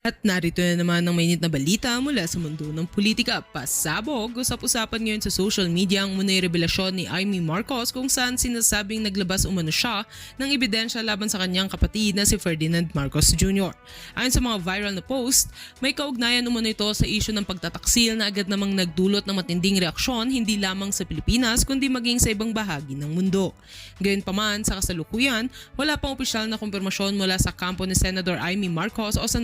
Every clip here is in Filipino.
At narito na naman ang mainit na balita mula sa mundo ng politika. Pasabog, usap-usapan ngayon sa social media ang munay revelasyon ni Amy Marcos kung saan sinasabing naglabas umano siya ng ebidensya laban sa kanyang kapatid na si Ferdinand Marcos Jr. Ayon sa mga viral na post, may kaugnayan umano ito sa isyu ng pagtataksil na agad namang nagdulot ng matinding reaksyon hindi lamang sa Pilipinas kundi maging sa ibang bahagi ng mundo. Gayunpaman, sa kasalukuyan, wala pang opisyal na kumpirmasyon mula sa kampo ni Senator Amy Marcos o sa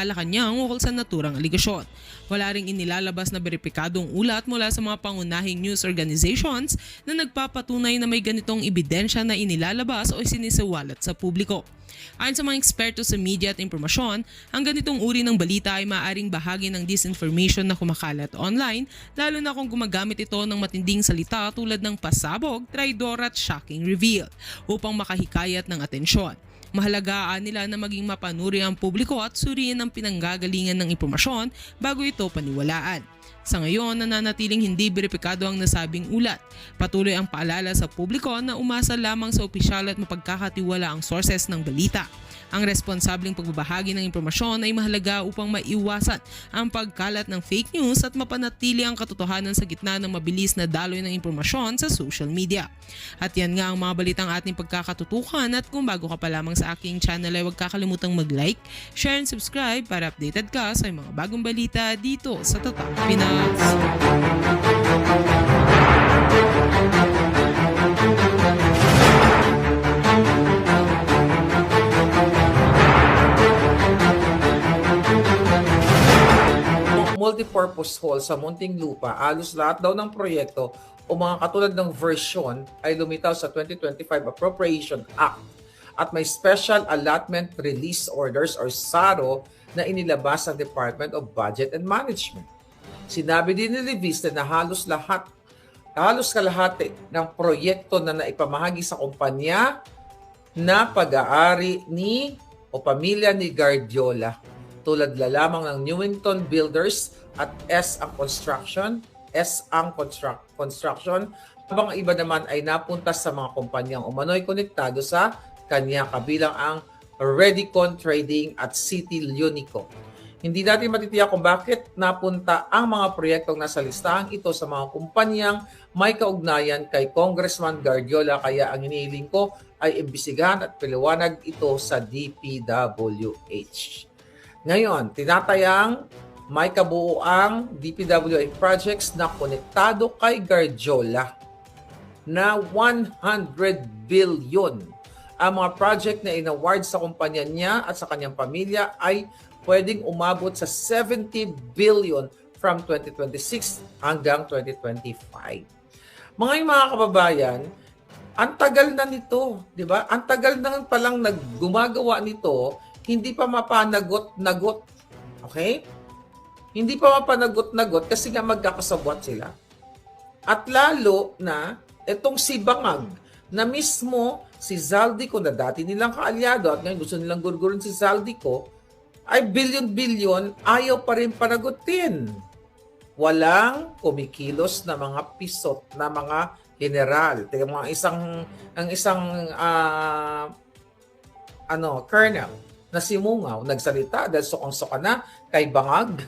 Malacanang ukol sa naturang aligasyon. Wala ring inilalabas na beripikadong ulat mula sa mga pangunahing news organizations na nagpapatunay na may ganitong ebidensya na inilalabas o isinisiwalat sa publiko. Ayon sa mga eksperto sa media at impormasyon, ang ganitong uri ng balita ay maaaring bahagi ng disinformation na kumakalat online, lalo na kung gumagamit ito ng matinding salita tulad ng pasabog, traidor at shocking reveal upang makahikayat ng atensyon. Mahalagaan nila na maging mapanuri ang publiko at suriin ang pinanggagalingan ng impormasyon bago ito paniwalaan. Sa ngayon, nananatiling hindi beripikado ang nasabing ulat. Patuloy ang paalala sa publiko na umasa lamang sa opisyal at mapagkakatiwala ang sources ng balita. Ang responsableng pagbabahagi ng impormasyon ay mahalaga upang maiwasan ang pagkalat ng fake news at mapanatili ang katotohanan sa gitna ng mabilis na daloy ng impormasyon sa social media. At yan nga ang mga balitang ating pagkakatutukan, at kung bago ka pa lamang sa aking channel ay huwag kakalimutang mag-like, share and subscribe para updated ka sa mga bagong balita dito sa Tatak Pinas. Multipurpose hall sa Muntinlupa, halos lahat daw ng proyekto o mga katulad ng version ay lumitaw sa 2025 Appropriation Act at may Special Allotment Release Orders or SARO na inilabas ng Department of Budget and Management. Sinabi din ni Revista na halos kalahati ng proyekto na naipamahagi sa kumpanya na pag-aari ni o pamilya ni Guardiola, tulad lamang ng Newington Builders at S ang Construction, habang ang iba naman ay napunta sa mga kumpanyang umano'y konektado sa kanya, kabilang ang Redicon Trading at City Unico. Hindi natin matitiyak kung bakit napunta ang mga proyektong nasa listahan ito sa mga kumpanyang may kaugnayan kay Congressman Guardiola, kaya ang hinihiling ko ay imbisigahan at paliwanag ito sa DPWH. Ngayon, tinatayang may kabuuang DPWH projects na konektado kay Guardiola na 100 billion. Ang mga project na in-award sa kumpanya niya at sa kanyang pamilya ay pwedeng umabot sa 70 billion from 2026 hanggang 2025. Mga kababayan, ang tagal na nito, di ba? Ang tagal na palang gumagawa nito, hindi pa mapanagot-nagot. Okay? Hindi pa mapanagot-nagot kasi nga magkakasabwat sila. At lalo na itong si Bangag na mismo si Zaldico na dati nilang kaalyado at ngayon gusto nilang gurgurin si Zaldico, ay bilyon-bilyon ayaw pa rin panagutin. Walang kumikilos na mga pisot na mga general. Tingnan mo ang isang colonel na si Mungaw nagsalita dahil sukang-suka na kay Bangag.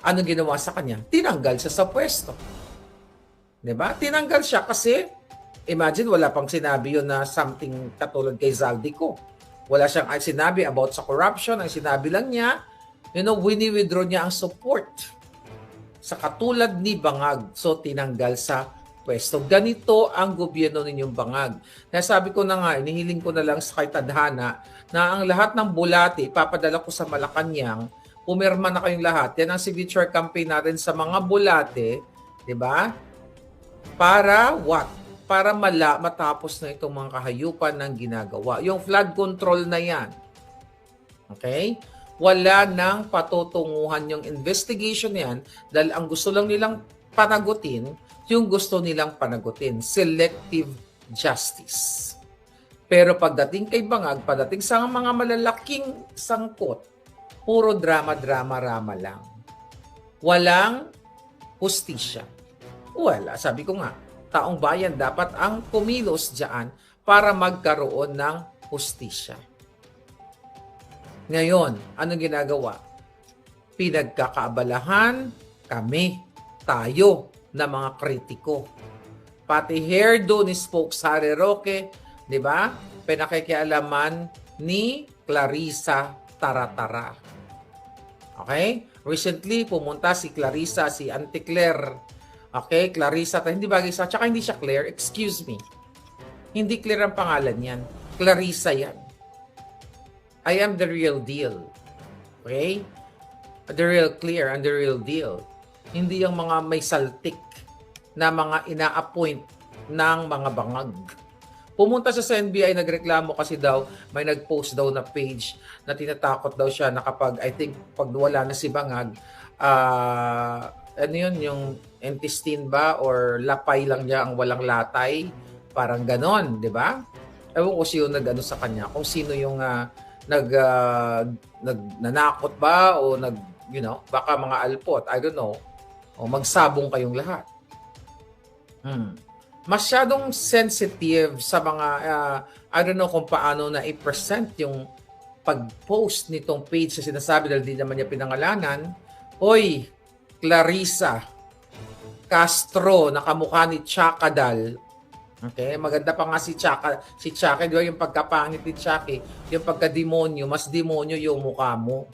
Anong ginawa sa kanya? Tinanggal siya sa pwesto. Diba? Tinanggal siya kasi, imagine, wala pang sinabi yun na something katulad kay Zaldico. Wala siyang sinabi about sa corruption. Ang sinabi lang niya, wini-withdraw niya ang support sa katulad ni Bangag. So, tinanggal sa pwesto. Ganito ang gobyerno ninyong Bangag. Kaya sabi ko na nga, inihiling ko na lang sa kay Tadhana na ang lahat ng bulati, ipapadala ko sa Malacanang, pumirma na kayong lahat. Yan ang signature campaign natin sa mga bulate, di ba? Para what? Para matapos na itong mga kahayupan ng ginagawa. Yung flood control na yan. Okay? Wala nang patutunguhan yung investigation yan dahil ang gusto lang nilang panagutin, yung gusto nilang panagutin. Selective justice. Pero pagdating kay Bangag, pagdating sa mga malalaking sangkot, puro drama-drama lang. Walang hustisya. Wala, sabi ko nga, taong bayan dapat ang kumilos dyan para magkaroon ng hustisya. Ngayon, ano ginagawa? Pinagkakaabalahan kami, tayo, na mga kritiko. Pati hairdo ni Spokes Harry Roque, di ba? Pinakikialaman ni Clarissa Taratara. Okay? Recently, pumunta si Clarissa, si Auntie Claire. Okay? Clarissa, hindi bagay sa, tsaka hindi siya Claire, excuse me. Hindi Claire ang pangalan yan. Clarissa yan. I am the real deal. Okay? The real Claire and the real deal. Hindi yung mga may saltik na mga ina-appoint ng mga bangag. Pumunta siya sa NBI, nagreklamo kasi daw, may nag-post daw na page na tinatakot daw siya na kapag, I think, pag wala na si Bangag, ano yun, yung intestine ba or lapay lang niya ang walang latay? Parang ganon, di ba? Ewan ko sino nag-ano sa kanya, kung sino yung nanakot ba o baka mga alpot, I don't know, o magsabong kayong lahat. Masyadong sensitive sa mga, I don't know kung paano na i-present yung pag-post nitong page na sinasabi dahil di naman niya pinangalanan. Oy, Clarissa Castro, nakamukha ni Chakadal. Okay, maganda pa nga si Chaka, di ba yung pagkapangit ni Chaki, yung pagka-demonyo, mas demonyo yung mukha mo.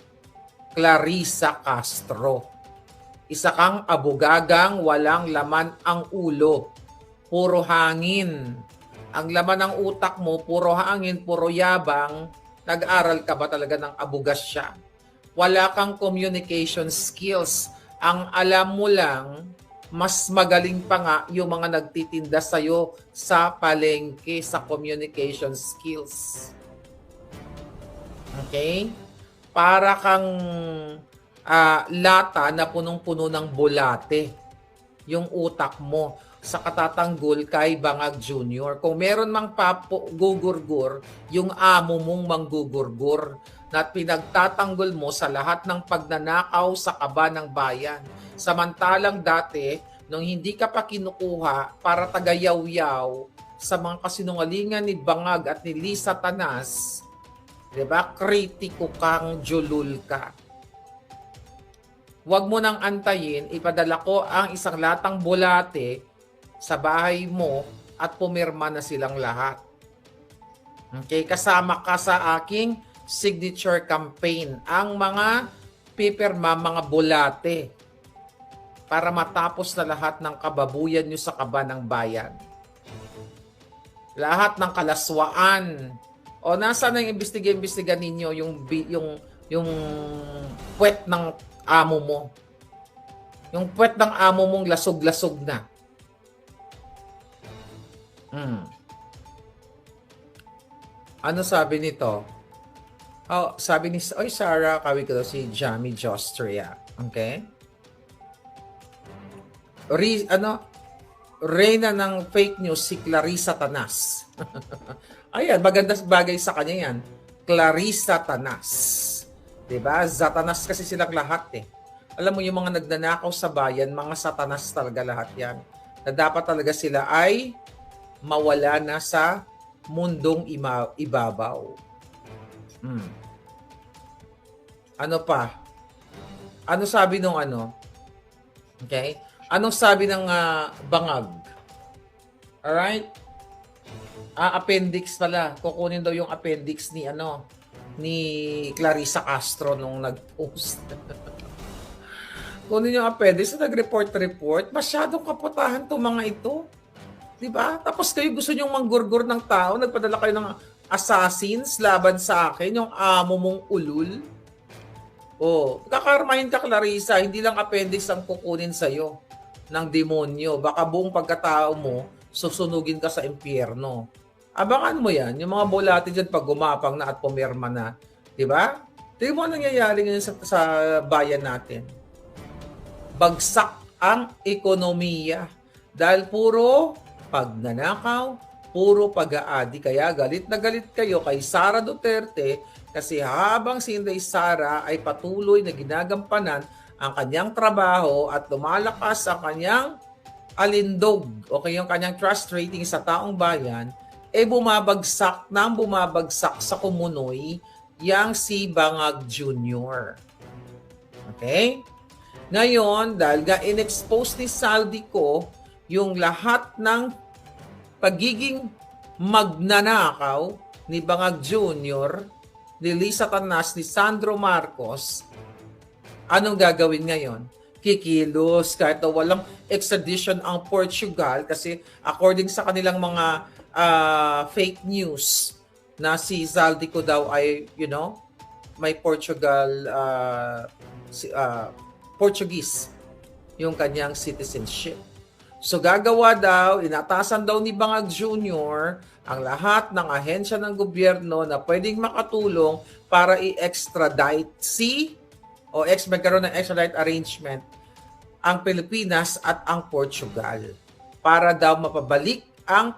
Clarissa Castro. Isa kang abugagang walang laman ang ulo. Puro hangin. Ang laman ng utak mo, puro hangin, puro yabang. Nag-aral ka ba talaga ng abugasya? Wala kang communication skills. Ang alam mo lang, mas magaling pa nga yung mga nagtitinda sa'yo sa palengke, sa communication skills. Okay? Para kang lata na punong-puno ng bulate. Yung utak mo sa katatanggol kay Bangag Jr. Kung meron mang gugurgur, yung amo mong manggugurgur na pinagtatanggol mo sa lahat ng pagnanakaw sa kaba ng bayan. Samantalang dati, nung hindi ka pa kinukuha para tagayaw-yaw sa mga kasinungalingan ni Bangag at ni Lisa Tanas, diba? Kritiko kang julul ka. Huwag mo nang antayin, ipadala ko ang isang latang bulate sa bahay mo at pumirma na silang lahat. Okay, kasama ka sa aking signature campaign. Ang mga pipirma, mga bulate para matapos na lahat ng kababuyan nyo sa kaba ng bayan. Lahat ng kalaswaan. O nasa na yung imbestiga ninyo yung puwet ng amo mo. Yung puwet ng amo mong lasog-lasog na. Ano sabi nito? Sabi ni Sarah, kawig ko daw si Jamie Jostria. Okay? Reyna ng fake news si Clarissa Tanas. Ayan, maganda bagay sa kanya yan. Clarissa Tanas. Diba? Satanas kasi silang lahat eh. Alam mo yung mga nagnanakaw sa bayan, mga satanas talaga lahat yan. Na dapat talaga sila ay mawala na sa mundong ibabaw. Ano pa? Ano sabi nung ano? Okay? Anong sabi ng Bangag? Alright? Appendix pala. Kukunin daw yung appendix ni Clarissa Castro nung nag-post. Kunin yung appendix na nag-report. Masyadong kaputahan itong mga ito. Diba? Tapos kayo gusto nyong manggurgur ng tao, nagpadala kayo ng assassins laban sa akin, yung amo mong ulul. Kakarmahin ka, Clarissa, hindi lang appendix ang kukunin sa'yo ng demonyo. Baka buong pagkatao mo, susunugin ka sa impyerno. Abangan mo yan, yung mga bulati dyan pag gumapang na at pumirma na. Diba? Tingnan mo ang nangyayari ngayon sa bayan natin. Bagsak ang ekonomiya. Dahil puro pagnanakaw, puro pag-aadi. Kaya galit na galit kayo kay Sara Duterte kasi habang si Inday Sara ay patuloy na ginagampanan ang kanyang trabaho at lumalakas ang kanyang alindog o yung kanyang trust rating sa taong bayan, bumabagsak sa kumunoy yang si Bangag Jr. Okay? Ngayon, dahil nga in-expose ni Saldico yung lahat ng pagiging magnanakaw ni Bangag Jr., ni Lisa Tanas, ni Sandro Marcos, anong gagawin ngayon? Kikilos kahit na walang extradition ang Portugal kasi according sa kanilang mga fake news na si Zaldico daw ay, may Portuguese yung kanyang citizenship. So gagawa daw, inatasan daw ni Bangag Jr. ang lahat ng ahensya ng gobyerno na pwedeng makatulong para i-extradite magkaroon ng extradite arrangement ang Pilipinas at ang Portugal para daw mapabalik ang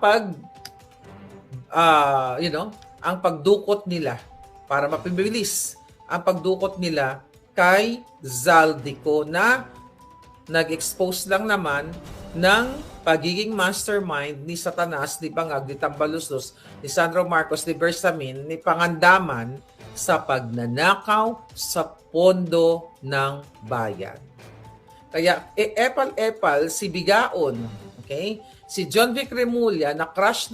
ang pagdukot nila, para mapibilis ang pagdukot nila kay Zaldico na nag-expose lang naman ng pagiging mastermind ni Satanas, ni Bangag, ni Tambaluslos, ni Sandro Marcos, ni Bersamin, ni Pangandaman sa pagnanakaw sa pondo ng bayan. Kaya epal-epal si Bigaon, okay? Si John Vic Remulla na crush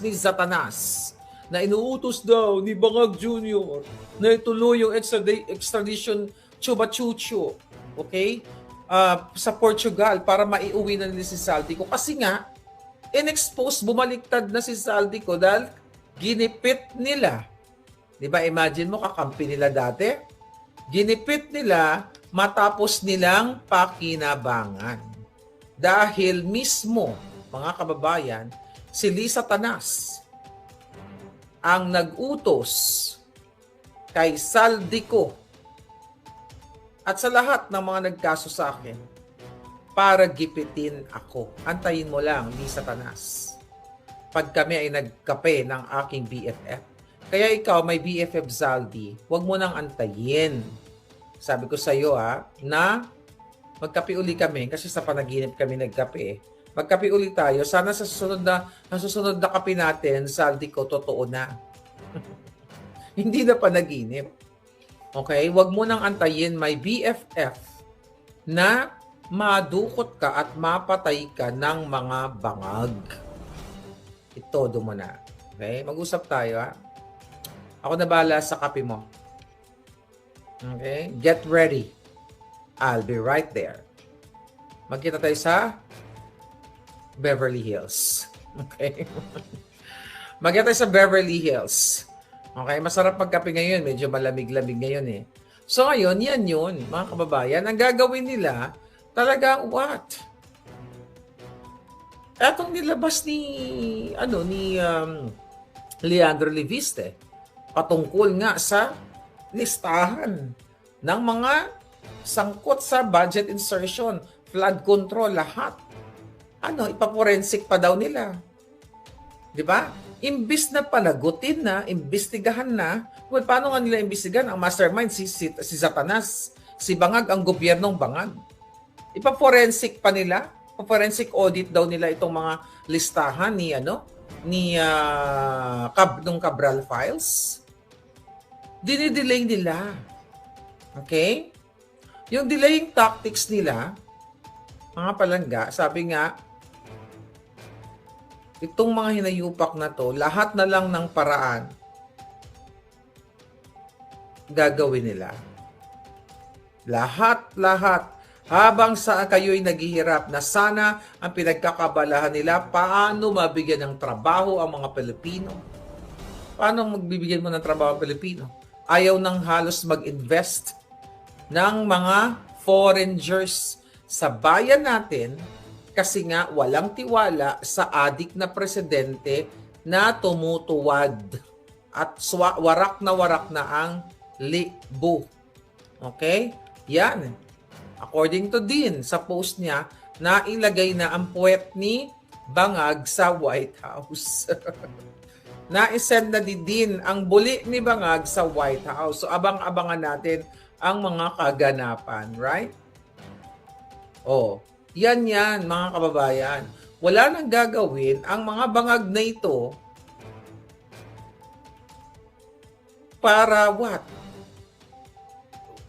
ni Satanas, na inuutos daw ni Bangag Jr. na ituloy yung extradition chuba-chucho, okay? Sa Portugal para maiuwi na nila si Saldico. Kasi nga, in-expose, bumaliktad na si Saldico dahil ginipit nila. Di ba, imagine mo, kakampi nila dati? Ginipit nila matapos nilang pakinabangan. Dahil mismo, mga kababayan, si Lisa Tanas ang nag-utos kay Saldico at sa lahat ng mga nagkaso sa akin para gipitin ako. Antayin mo lang, Lisa Tanas. Pag kami ay nagkape ng aking BFF. Kaya ikaw, may BFF Zaldi, huwag mo nang antayin. Sabi ko sa iyo na magkape uli kami kasi sa panaginip kami nagkape. Magkape uli tayo. Sana sa susunod na kape natin, Saldi ko, totoo na. Hindi na panaginip. Okay? Huwag mo nang antayin may BFF na madukot ka at mapatay ka ng mga bangag. Itodo mo na. Okay? Mag-usap tayo, Ako na bahala sa kape mo. Okay? Get ready. I'll be right there. Magkita tayo sa Beverly Hills. Okay? Magkita tayo sa Beverly Hills. Okay? Masarap magkape ngayon. Medyo malamig-lamig ngayon So ngayon, yan yun, mga kababayan. Ang gagawin nila, talagang what? Etong nilabas ni Leandro Leviste patungkol nga sa listahan ng mga sangkot sa budget insertion, flood control, lahat. Ipaporensik pa daw nila. Di ba? Imbis na panagutin na, imbestigahan na, paano nga nila imbestigahan? Ang mastermind, si Satanas, si Bangag, ang gobyernong Bangag. Ipaporensik pa nila, forensic audit daw nila itong mga listahan nung Cabral Files. Dinidelay nila. Okay? Yung delaying tactics nila, mga palangga, sabi nga, itong mga hinayupak na to, lahat na lang ng paraan gagawin nila. Lahat. Habang kayo'y naghihirap na sana ang pinagkakabalahan nila, paano mabigyan ng trabaho ang mga Pilipino? Paano magbibigyan mo ng trabaho ang Pilipino? Ayaw nang halos mag-invest ng mga foreigners sa bayan natin kasi nga walang tiwala sa adik na presidente na tumutuwad at warak na ang libo. Okay? Yan. According to Dean, sa post niya, nailagay na ang puwet ni Bangag sa White House. Na-send na din ang buli ni Bangag sa White House. So, abang-abangan natin ang mga kaganapan, right? Yan, mga kababayan. Wala nang gagawin ang mga bangag na ito para what?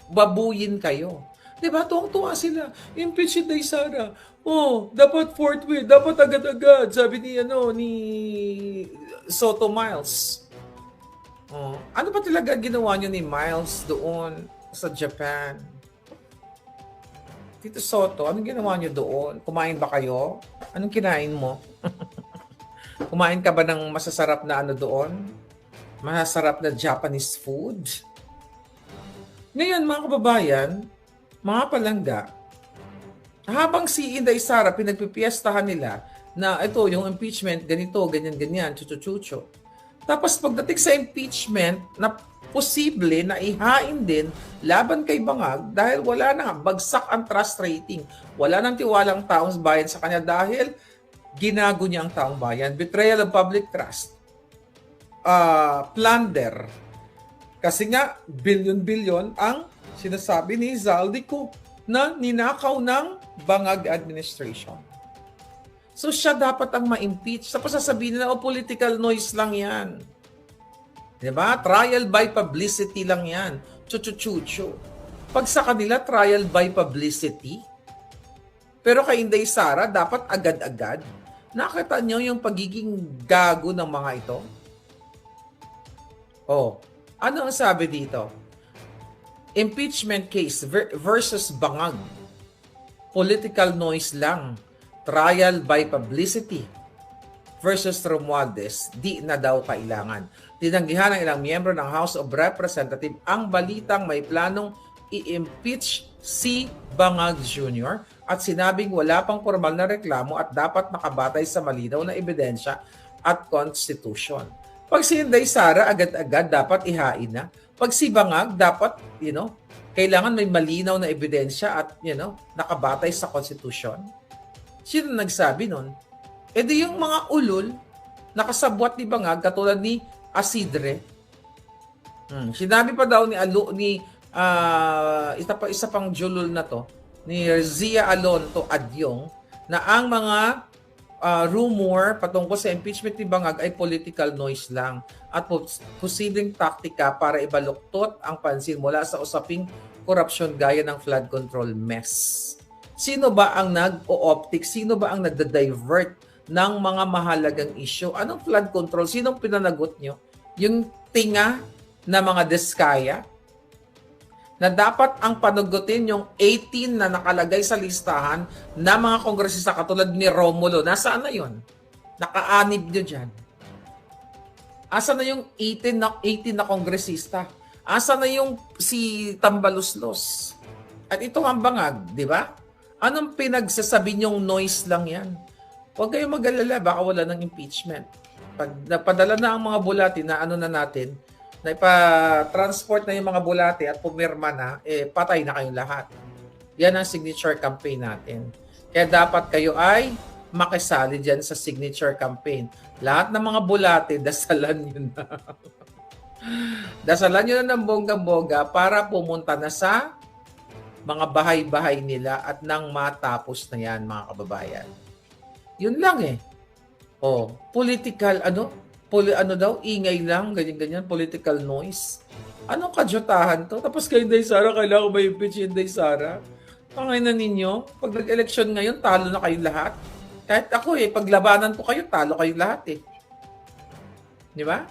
Babuyin kayo. Diba? Tuwang-tuwa sila. Impeach si Day Sara. Oh, dapat forthwith, dapat agad-agad. Sabi ni Soto Miles. Oh, ano pa talaga ginawa niyo ni Miles doon sa Japan? Tito Soto, anong ginawa niyo doon? Kumain ba kayo? Anong kinain mo? Kumain ka ba ng masasarap na ano doon? Masasarap na Japanese food? Ngayon, mga kababayan, mga palangga, habang si Inday Sara pinagpipiestahan nila na ito, yung impeachment, ganito, ganyan-ganyan, chucho-chucho. Tapos pagdating sa impeachment, na posible na ihain din laban kay Bangag dahil wala na nga, bagsak ang trust rating. Wala nang tiwalang taong bayan sa kanya dahil ginago niya ang taong bayan. Betrayal of public trust. Plunder. Kasi nga, bilyon-bilyon ang sinasabi ni Zaldico na ninakaw ng Bangag administration. So siya dapat ang ma-impeach. Tapos sasabihin nila, political noise lang yan. Diba? Trial by publicity lang yan. Chuchu-chuchu. Pag sa kanila, trial by publicity. Pero kay Inday Sara, dapat agad-agad. Nakita niyo yung pagiging gago ng mga ito? Oh, ano ang sabi dito? Impeachment case versus Bangag. Political noise lang. Trial by publicity versus Romualdez. Di na daw kailangan. Tinanggihan ng ilang miyembro ng House of Representatives ang balitang may planong i-impeach si Bangag Jr. at sinabing wala pang formal na reklamo at dapat nakabatay sa malinaw na ebidensya at Constitution. Pag si Inday Sara, agad-agad dapat ihain na. Pag si Bangag, dapat, kailangan may malinaw na ebidensya at, nakabatay sa Constitution. Sino nagsabi nun? E di yung mga ulol, nakasabwat ni Bangag, katulad ni Asidre. Sinabi pa daw isa pang julol na to, ni Zia Alonto Adyong, na ang mga rumor patungkol sa impeachment ni Bangag ay political noise lang at posibleng taktika para ibaluktot ang pansin mula sa usaping korupsyon gaya ng flood control mess. Sino ba ang nag-o-optic? Sino ba ang nagda-divert ng mga mahalagang issue? Anong flood control? Sinong pinanagot nyo? Yung tinga na mga Diskaya? Na dapat ang panagutin yung 18 na nakalagay sa listahan na mga kongresista katulad ni Romulo. Nasaan na yun? Nakaanib nyo dyan. Asa na yung 18 na kongresista? Asa na yung si Tambaluslos? At ito ang Bangag, di ba? Anong pinagsasabi nyong noise lang yan? Huwag kayong mag-alala, baka wala ng impeachment. Pag napadala na ang mga bulati na natin, na ipa-transport na yung mga bulati at pumirma na, patay na kayong lahat. Yan ang signature campaign natin. Kaya dapat kayo ay makisali dyan sa signature campaign. Lahat ng mga bulati, dasalan nyo na. Dasalan nyo na ng bongga-bongga para pumunta na sa mga bahay-bahay nila at nang matapos na yan, mga kababayan. Yun lang political, ingay lang, ganyan-ganyan, political noise. Anong kadyutahan to? Tapos kay Inday Sara, kailangan ba impeach Inday Sara? Pangay na ninyo, pag nag-election ngayon, talo na kayong lahat. Kahit ako paglabanan ko kayo, talo kayong lahat Di ba?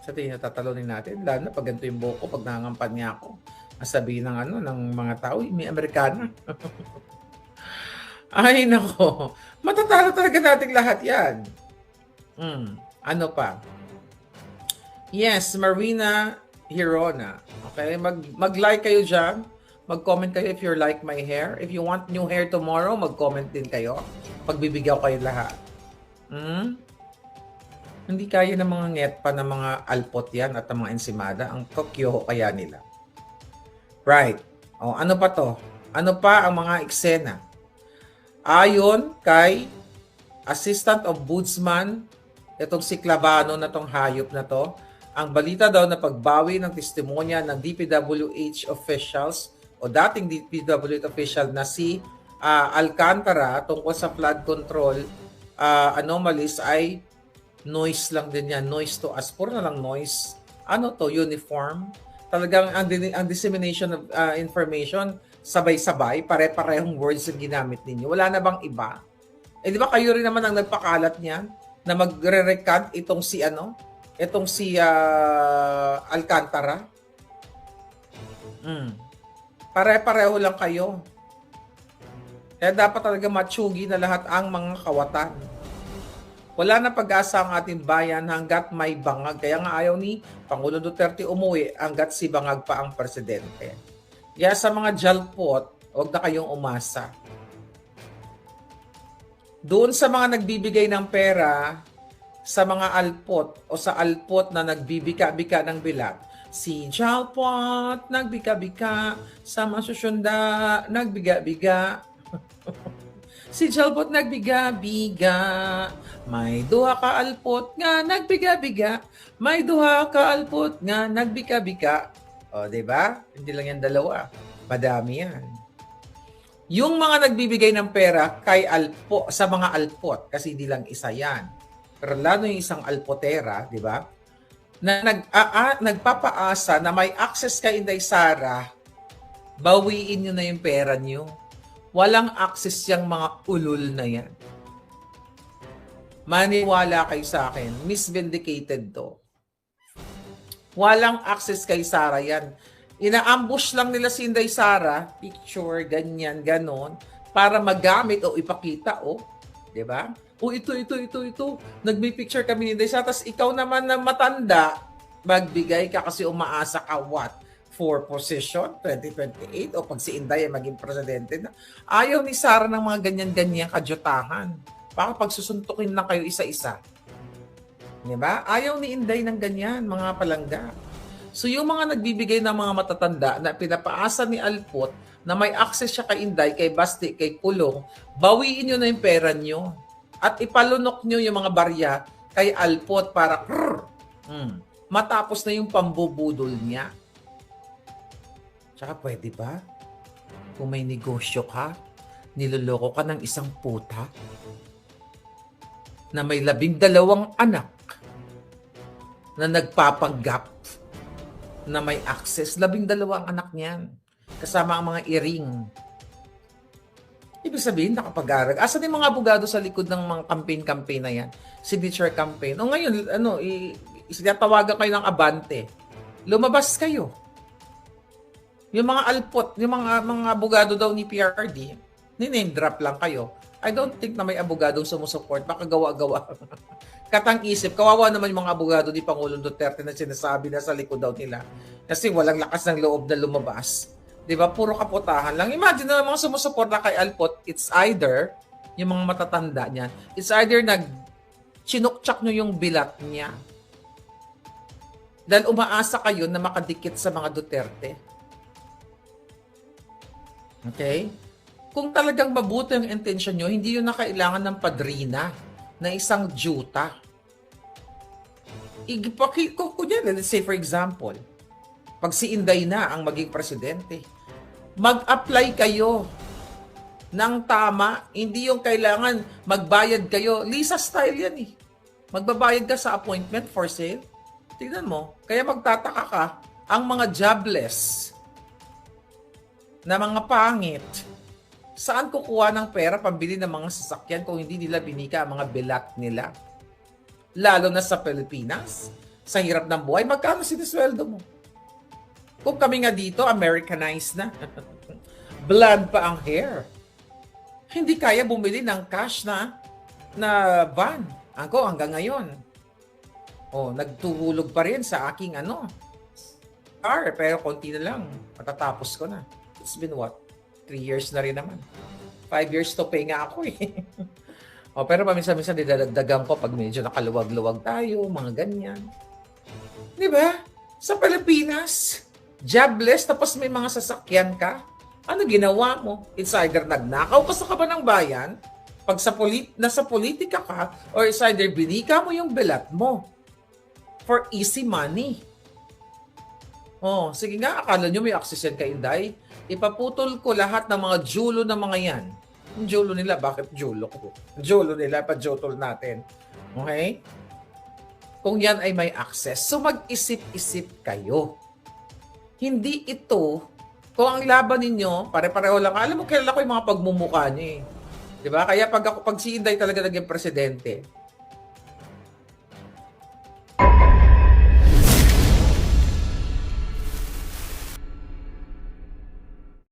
Sa tingin natatalunin natin, lalo na pag ganito yung buhok ko, pag nangangampan niya ako, sabihin ng mga tao, may Amerikana. Ay, nako. Matatalo talaga natin lahat yan. Ano pa? Yes, Marina Hirona. Okay, mag-like kayo dyan. Mag-comment kayo if you like my hair. If you want new hair tomorrow, mag-comment din kayo. Pagbibigyan ko kayo lahat. Hindi kaya ng mga ngetpa ng mga alpot yan at ng mga ensimada. Ang kokyo kaya nila. Right. Ano pa to? Ano pa ang mga eksena? Ayon kay Assistant Ombudsman, itong si Clavano na tong hayop na to, ang balita daw na pagbawi ng testimonya ng DPWH officials o dating DPWH official na si Alcantara tungkol sa flood control anomalies ay noise lang din yan. Noise to us. Puro na lang noise ano to, uniform. Talagang ang dissemination of information, sabay-sabay, pare-parehong words yung ginamit ninyo. Wala na bang iba? Eh di ba kayo rin naman ang nagpakalat niyan na magre-recant itong si Alcantara? Pare-pareho lang kayo. Kaya dapat talaga matsugi na lahat ang mga kawatan. Wala na pag-asa ang ating bayan hanggat may bangag. Kaya nga ayaw ni Pangulo Duterte umuwi hanggat si bangag pa ang presidente. Kaya sa mga jalpot, huwag na kayong umasa. Doon sa mga nagbibigay ng pera, sa mga alpot o sa alpot na nagbibika-bika ng bilat, si jalpot nagbika-bika, sa masusyunda nagbiga-biga. Si jalpot nagbiga-biga, may duha ka alpot nga nagbiga-biga, may duha ka alpot nga nagbika-bika. O, diba? Hindi lang yan dalawa. Madami yan. Yung mga nagbibigay ng pera sa mga alpot, kasi hindi lang isa yan. Pero lalo yung isang alpotera, di ba? Na nagpapaasa na may access kay Inday Sara, bawiin nyo na yung pera nyo. Walang access yung mga ulol na yan. Maniwala kayo sa akin, misvindicated to. Walang access kay Sara yan. Ina-ambush lang nila si Inday Sara, picture, ganyan, ganon, para magamit o ipakita, di ba? Ito. Nagbi-picture kami ni Inday Sara, tapos ikaw naman na matanda, magbigay ka kasi umaasa ka, what? For position, 2028, o pag si Inday ay maging presidente na. Ayaw ni Sara ng mga ganyan-ganyan kadyutahan. Baka pagsusuntukin lang kayo isa-isa. Di ba? Ayaw ni Inday ng ganyan, mga palangga. So yung mga nagbibigay ng mga matatanda na pinapaasa ni Alpot na may access siya kay Inday, kay Basti, kay Kulong, bawiin nyo na yung pera nyo. At ipalunok nyo yung mga barya kay Alpot para matapos na yung pambubudol niya. Tsaka pwede ba? Kung may negosyo ka, niloloko ka ng isang puta na may 12 anak na nagpapanggap na may access. 12 ang anak niyan. Kasama ang mga iring. Ibig sabihin, nakapag-arag. Asan yung mga abogado sa likod ng mga campaign na yan? Signature campaign. O ngayon, sinatawagan kayo ng abante. Lumabas kayo. Yung mga alpot, yung mga abogado daw ni PRD, ni-name drop lang kayo. I don't think na may abogadong sumusupport. Baka gawa-gawa. Katang-isip, kawawa naman yung mga abogado ni Pangulong Duterte na sinasabi na sa likod daw nila. Kasi walang lakas ng loob na lumabas. Diba? Puro kaputahan lang. Imagine na mga sumusuporta kay Alpot, it's either, yung mga matatanda niya, it's either chinukchak nyo yung bilat niya. Dahil umaasa kayo na makadikit sa mga Duterte. Okay? Kung talagang mabuti ang intention nyo, hindi yun na kailangan ng padrina na isang juta. Let's say for example, pag si Inday na ang maging presidente, mag-apply kayo ng tama, hindi yung kailangan magbayad kayo. Lisa style yan eh. Magbabayad ka sa appointment for sale. Tignan mo, kaya magtataka ka, ang mga jobless na mga pangit, saan kukuha ng pera pambili ng mga sasakyan kung hindi nila binika ang mga bilat nila? Lalo na sa Pilipinas, sa hirap ng buhay, magkano sinisweldo mo? Kung kami nga dito, Americanized na. Blonde pa ang hair. Hindi kaya bumili ng cash na van. Ako hanggang ngayon. Nagtuhulog pa rin sa aking car, pero konti na lang. Matatapos ko na. It's been what? 3 years na rin naman. 5 years to pay nga ako eh. Pero paminsan-minsan didadagdagan ko pag medyo nakaluwag-luwag tayo, mga ganyan. Di ba? Sa Pilipinas, jobless, tapos may mga sasakyan ka. Ano ginawa mo? It's either nagnakaw ka sa kaban ng bayan, pag nasa politika ka, or it's either binika mo yung bilat mo for easy money. Sige nga, akala nyo may access yan kay Inday? Ipaputol ko lahat ng mga julo ng mga yan. Yung julo nila, bakit julo ko? Julo nila, pa-jotol natin. Okay? kung yan ay may access. So mag-isip-isip kayo. Hindi ito, kung ang laban ninyo, pare-pareho lang. Alam mo, kilala ko yung mga pagmumukha niyo eh. Di ba? Kaya pag si Inday talaga naging presidente,